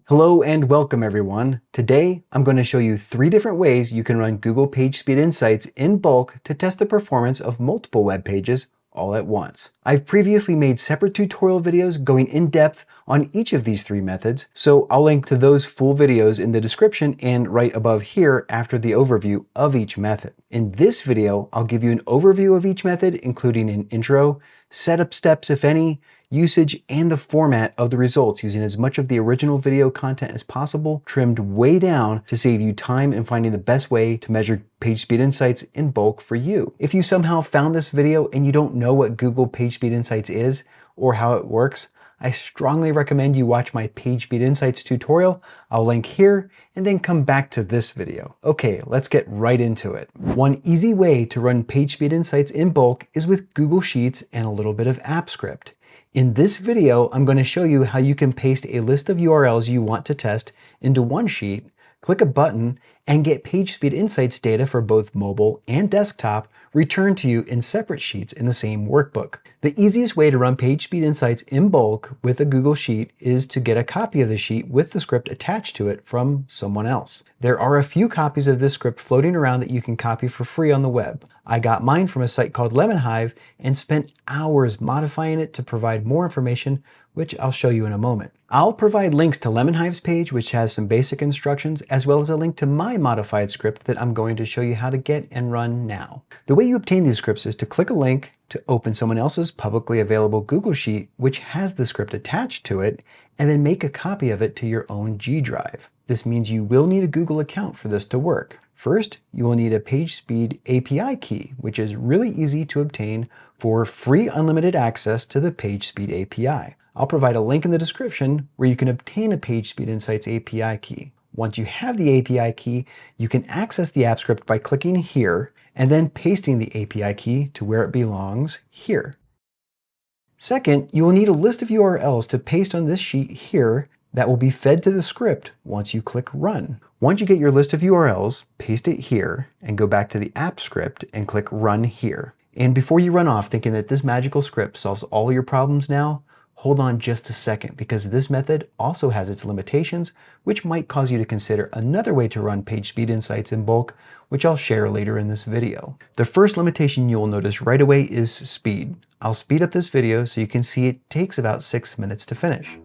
Hello and welcome everyone. Today, I'm going to show you 3 different ways you can run Google PageSpeed Insights in bulk to test the performance of multiple web pages all at once. I've previously made separate tutorial videos going in depth on each of these 3 methods, so I'll link to those full videos in the description and right above here after the overview of each method. In this video, I'll give you an overview of each method, including an intro, setup steps if any, usage, and the format of the results using as much of the original video content as possible, trimmed way down to save you time in finding the best way to measure PageSpeed Insights in bulk for you. If you somehow found this video and you don't know what Google PageSpeed Insights is or how it works, I strongly recommend you watch my PageSpeed Insights tutorial. I'll link here and then come back to this video. Okay, let's get right into it. One easy way to run PageSpeed Insights in bulk is with Google Sheets and a little bit of AppScript. In this video, I'm going to show you how you can paste a list of URLs you want to test into one sheet, click a button, and get PageSpeed Insights data for both mobile and desktop returned to you in separate sheets in the same workbook. The easiest way to run PageSpeed Insights in bulk with a Google Sheet is to get a copy of the sheet with the script attached to it from someone else. There are a few copies of this script floating around that you can copy for free on the web. I got mine from a site called Hive and spent hours modifying it to provide more information, which I'll show you in a moment. I'll provide links to Hive's page, which has some basic instructions, as well as a link to my modified script that I'm going to show you how to get and run now. The way you obtain these scripts is to click a link to open someone else's publicly available Google Sheet, which has the script attached to it, and then make a copy of it to your own G drive. This means you will need a Google account for this to work. First, you will need a PageSpeed API key, which is really easy to obtain for free unlimited access to the PageSpeed API. I'll provide a link in the description where you can obtain a PageSpeed Insights API key. Once you have the API key, you can access the app script by clicking here and then pasting the API key to where it belongs here. Second, you will need a list of URLs to paste on this sheet here that will be fed to the script once you click Run. Once you get your list of URLs, paste it here and go back to the app script and click Run here. And before you run off thinking that this magical script solves all your problems now, hold on just a second, because this method also has its limitations, which might cause you to consider another way to run PageSpeed Insights in bulk, which I'll share later in this video. The first limitation you'll notice right away is speed. I'll speed up this video so you can see it takes about 6 minutes to finish.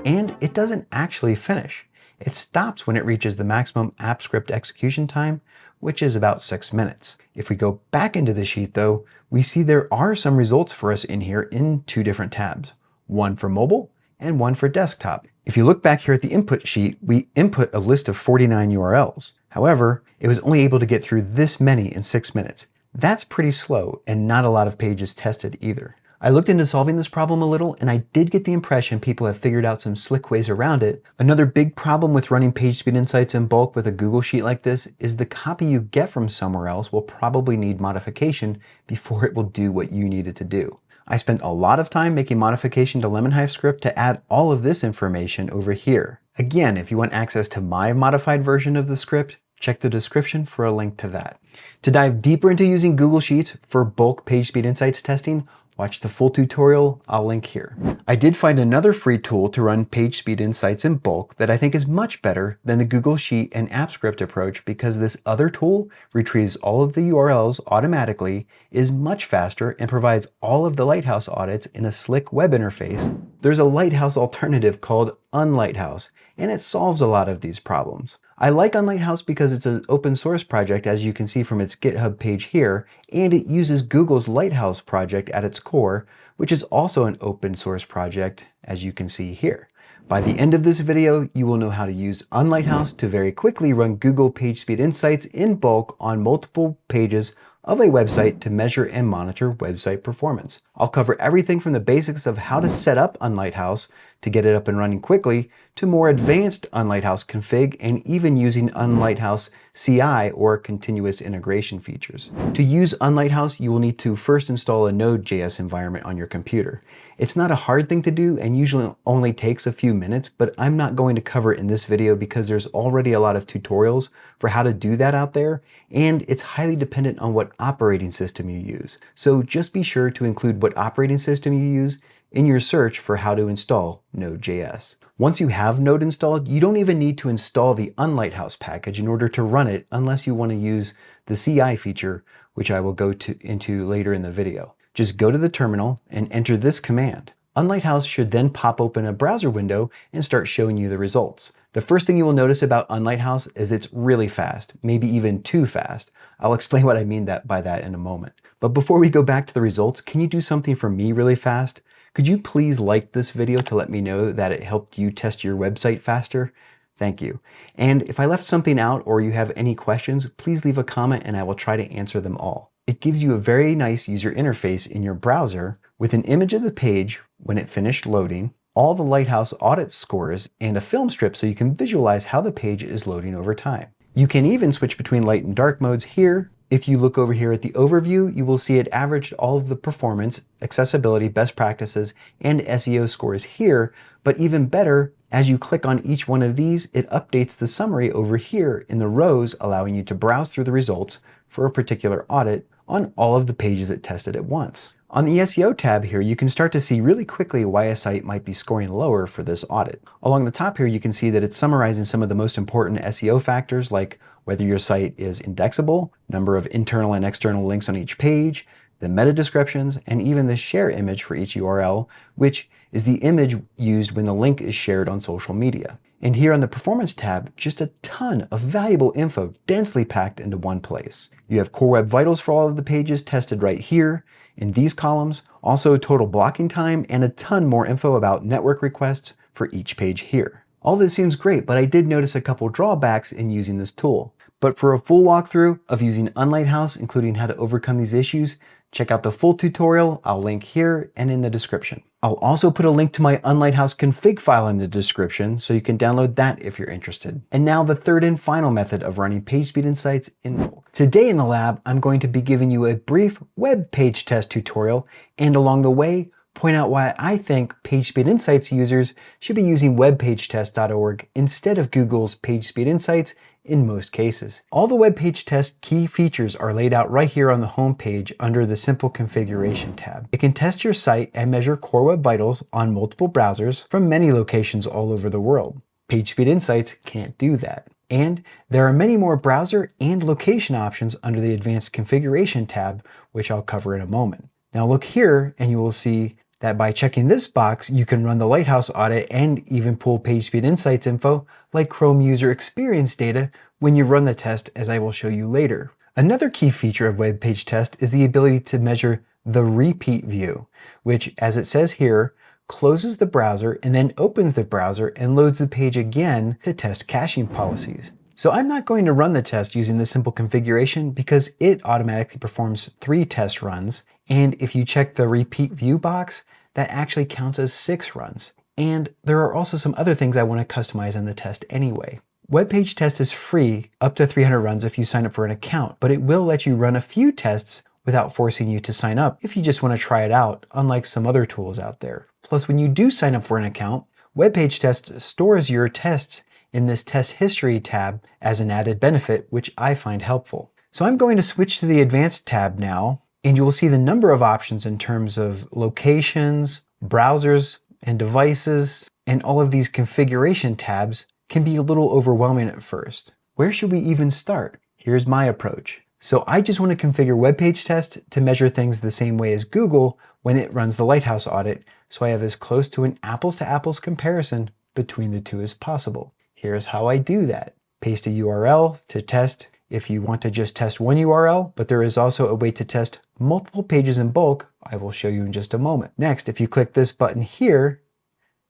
And it doesn't actually finish. It stops when it reaches the maximum app script execution time, which is about 6 minutes. If we go back into the sheet though, we see there are some results for us in here in 2 different tabs, one for mobile and one for desktop. If you look back here at the input sheet, we input a list of 49 URLs. However, it was only able to get through this many in 6 minutes. That's pretty slow and not a lot of pages tested either. I looked into solving this problem a little, and I did get the impression people have figured out some slick ways around it. Another big problem with running PageSpeed Insights in bulk with a Google Sheet like this is the copy you get from somewhere else will probably need modification before it will do what you need it to do. I spent a lot of time making modification to Hive script to add all of this information over here. Again, if you want access to my modified version of the script, check the description for a link to that. To dive deeper into using Google Sheets for bulk PageSpeed Insights testing, watch the full tutorial, I'll link here. I did find another free tool to run PageSpeed Insights in bulk that I think is much better than the Google Sheet and AppScript approach, because this other tool retrieves all of the URLs automatically, is much faster, and provides all of the Lighthouse audits in a slick web interface. There's a Lighthouse alternative called Unlighthouse, and it solves a lot of these problems. I like Unlighthouse because it's an open source project, as you can see from its GitHub page here, and it uses Google's Lighthouse project at its core, which is also an open source project, as you can see here. By the end of this video, you will know how to use Unlighthouse to very quickly run Google PageSpeed Insights in bulk on multiple pages of a website to measure and monitor website performance. I'll cover everything from the basics of how to set up Unlighthouse to get it up and running quickly, to more advanced Unlighthouse config and even using Unlighthouse CI or continuous integration features. To use Unlighthouse, you will need to first install a Node.js environment on your computer. It's not a hard thing to do and usually only takes a few minutes, but I'm not going to cover it in this video because there's already a lot of tutorials for how to do that out there, and it's highly dependent on what operating system you use. So just be sure to include what operating system you use in your search for how to install Node.js. Once you have Node installed, you don't even need to install the Unlighthouse package in order to run it unless you want to use the CI feature, which I will go into later in the video. Just go to the terminal and enter this command. Unlighthouse should then pop open a browser window and start showing you the results. The first thing you will notice about Unlighthouse is it's really fast, maybe even too fast. I'll explain what I mean by that in a moment. But before we go back to the results, can you do something for me really fast? Could you please like this video to let me know that it helped you test your website faster? Thank you. And if I left something out or you have any questions, please leave a comment and I will try to answer them all. It gives you a very nice user interface in your browser with an image of the page when it finished loading, all the Lighthouse audit scores, and a film strip so you can visualize how the page is loading over time. You can even switch between light and dark modes here. If you look over here at the overview, you will see it averaged all of the performance, accessibility, best practices, and SEO scores here. But even better, as you click on each one of these, it updates the summary over here in the rows, allowing you to browse through the results for a particular audit on all of the pages it tested at once. On the SEO tab here, you can start to see really quickly why a site might be scoring lower for this audit. Along the top here, you can see that it's summarizing some of the most important SEO factors like whether your site is indexable, number of internal and external links on each page, the meta descriptions, and even the share image for each URL, which is the image used when the link is shared on social media. And here on the Performance tab, just a ton of valuable info densely packed into one place. You have Core Web Vitals for all of the pages tested right here in these columns, also total blocking time, and a ton more info about network requests for each page here. All this seems great, but I did notice a couple drawbacks in using this tool. But for a full walkthrough of using Unlighthouse, including how to overcome these issues, check out the full tutorial. I'll link here and in the description. I'll also put a link to my Unlighthouse config file in the description so you can download that if you're interested. And now the third and final method of running PageSpeed Insights in bulk. Today in the lab, I'm going to be giving you a brief web page test tutorial, and along the way, point out why I think PageSpeed Insights users should be using webpagetest.org instead of Google's PageSpeed Insights in most cases. All the web page test key features are laid out right here on the home page under the Simple Configuration tab. It can test your site and measure Core Web Vitals on multiple browsers from many locations all over the world. PageSpeed Insights can't do that. And there are many more browser and location options under the Advanced Configuration tab, which I'll cover in a moment. Now look here and you will see that by checking this box, you can run the Lighthouse audit and even pull PageSpeed Insights info like Chrome user experience data when you run the test, as I will show you later. Another key feature of web page test is the ability to measure the repeat view, which, as it says here, closes the browser and then opens the browser and loads the page again to test caching policies. So I'm not going to run the test using the Simple Configuration because it automatically performs 3 test runs. And if you check the repeat view box, that actually counts as 6 runs. And there are also some other things I want to customize in the test anyway. Web page test is free up to 300 runs if you sign up for an account, but it will let you run a few tests without forcing you to sign up if you just want to try it out, unlike some other tools out there. Plus, when you do sign up for an account, web page test stores your tests in this test history tab as an added benefit, which I find helpful. So I'm going to switch to the advanced tab now, and you will see the number of options in terms of locations, browsers, and devices, and all of these configuration tabs can be a little overwhelming at first. Where should we even start? Here's my approach. So I just want to configure web page test to measure things the same way as Google when it runs the Lighthouse audit, so I have as close to an apples to apples comparison between the two as possible. Here's how I do that. Paste a URL to test if you want to just test one URL, but there is also a way to test multiple pages in bulk. I will show you in just a moment. Next, if you click this button here,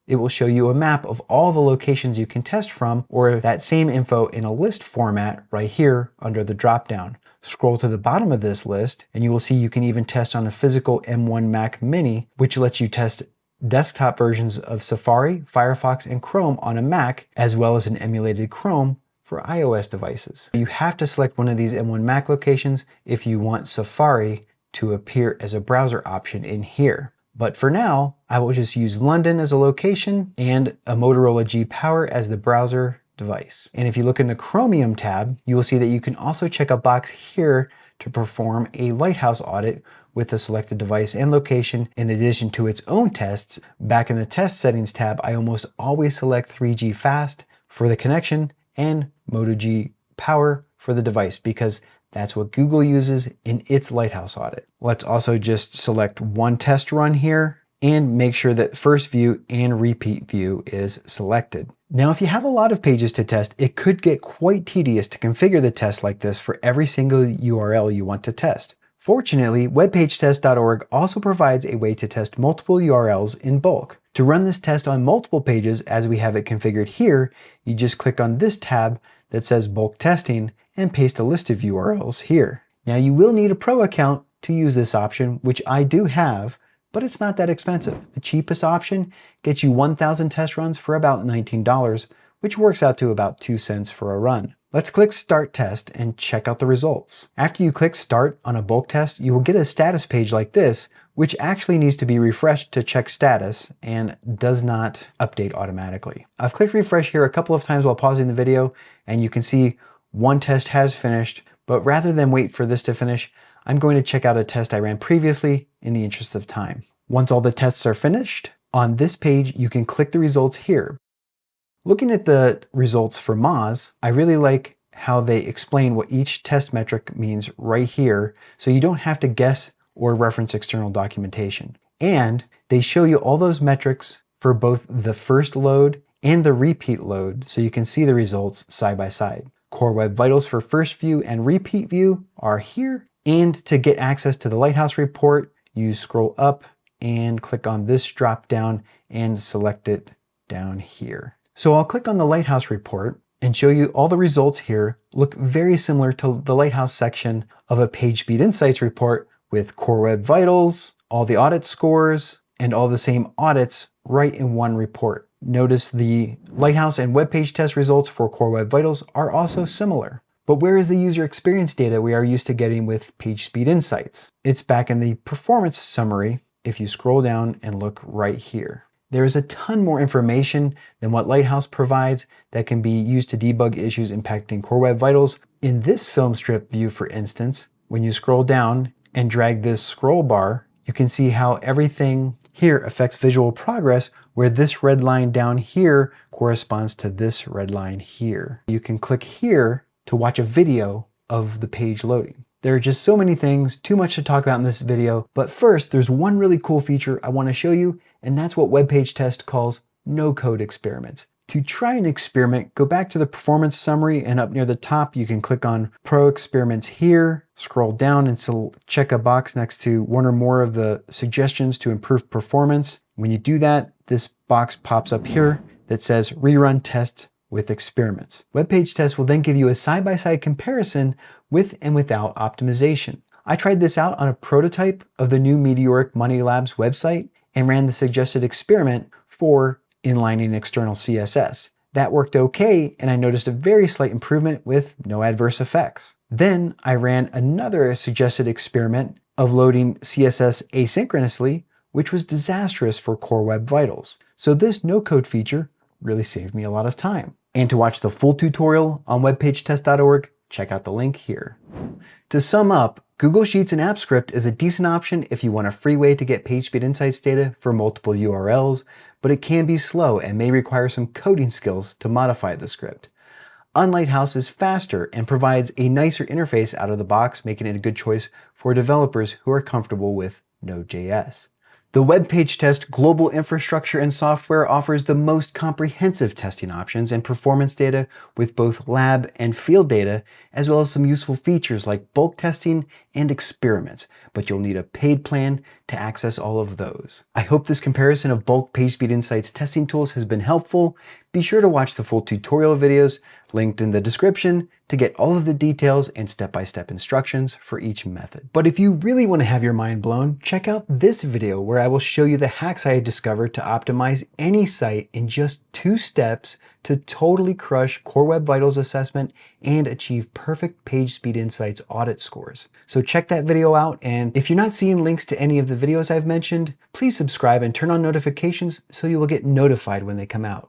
it will show you a map of all the locations you can test from, or that same info in a list format right here under the dropdown. Scroll to the bottom of this list and you will see you can even test on a physical M1 Mac Mini, which lets you test desktop versions of Safari, Firefox, and Chrome on a Mac, as well as an emulated Chrome for iOS devices. You have to select one of these M1 Mac locations if you want Safari to appear as a browser option in here. But for now, I will just use London as a location and a Motorola G Power as the browser device. And if you look in the Chromium tab, you will see that you can also check a box here to perform a Lighthouse audit with the selected device and location in addition to its own tests. Back in the test settings tab, I almost always select 3G fast for the connection and Moto G Power for the device because that's what Google uses in its Lighthouse audit. Let's also just select one test run here and make sure that first view and repeat view is selected. Now, if you have a lot of pages to test, it could get quite tedious to configure the test like this for every single URL you want to test. Fortunately, webpagetest.org also provides a way to test multiple URLs in bulk. To run this test on multiple pages as we have it configured here, you just click on this tab that says bulk testing and paste a list of URLs here. Now, you will need a pro account to use this option, which I do have, but it's not that expensive. The cheapest option gets you 1,000 test runs for about $19, which works out to about 2 cents for a run. Let's click Start Test and check out the results. After you click Start on a bulk test, you will get a status page like this, which actually needs to be refreshed to check status and does not update automatically. I've clicked refresh here a couple of times while pausing the video, and you can see one test has finished, but rather than wait for this to finish, I'm going to check out a test I ran previously in the interest of time. Once all the tests are finished, on this page you can click the results here. Looking at the results for Moz, I really like how they explain what each test metric means right here, so you don't have to guess or reference external documentation. And they show you all those metrics for both the first load and the repeat load, so you can see the results side by side. Core Web Vitals for first view and repeat view are here. And to get access to the Lighthouse report, you scroll up and click on this drop down and select it down here. So I'll click on the Lighthouse report and show you all the results here look very similar to the Lighthouse section of a PageSpeed Insights report with Core Web Vitals, all the audit scores, and all the same audits right in one report. Notice the Lighthouse and web page test results for Core Web Vitals are also similar. But where is the user experience data we are used to getting with PageSpeed Insights? It's back in the performance summary if you scroll down and look right here. There is a ton more information than what Lighthouse provides that can be used to debug issues impacting Core Web Vitals. In this film strip view, for instance, when you scroll down and drag this scroll bar, you can see how everything here affects visual progress, where this red line down here corresponds to this red line here. You can click here to watch a video of the page loading. There are just so many things, too much to talk about in this video, but first there's one really cool feature I want to show you, and that's what Web Page Test calls no-code experiments. To try an experiment, go back to the performance summary, and up near the top you can click on Pro Experiments here, scroll down and check a box next to one or more of the suggestions to improve performance. When you do that, this box pops up here that says Rerun Test with Experiments. Web Page Test will then give you a side-by-side comparison with and without optimization. I tried this out on a prototype of the new Meteoric Money Labs website and ran the suggested experiment for inlining external CSS. That worked okay, and I noticed a very slight improvement with no adverse effects. Then I ran another suggested experiment of loading CSS asynchronously, which was disastrous for Core Web Vitals. So this no-code feature really saved me a lot of time. And to watch the full tutorial on webpagetest.org, check out the link here. To sum up, Google Sheets and AppScript is a decent option if you want a free way to get PageSpeed Insights data for multiple URLs, but it can be slow and may require some coding skills to modify the script. Unlighthouse is faster and provides a nicer interface out of the box, making it a good choice for developers who are comfortable with Node.js. The Web Page Test global infrastructure and software offers the most comprehensive testing options and performance data with both lab and field data, as well as some useful features like bulk testing and experiments, but you'll need a paid plan to access all of those. I hope this comparison of bulk PageSpeed Insights testing tools has been helpful. Be sure to watch the full tutorial videos linked in the description to get all of the details and step-by-step instructions for each method. But if you really want to have your mind blown, check out this video where I will show you the hacks I have discovered to optimize any site in just 2 steps to totally crush Core Web Vitals assessment and achieve perfect PageSpeed Insights audit scores. So check that video out, and if you're not seeing links to any of the videos I've mentioned, please subscribe and turn on notifications so you will get notified when they come out.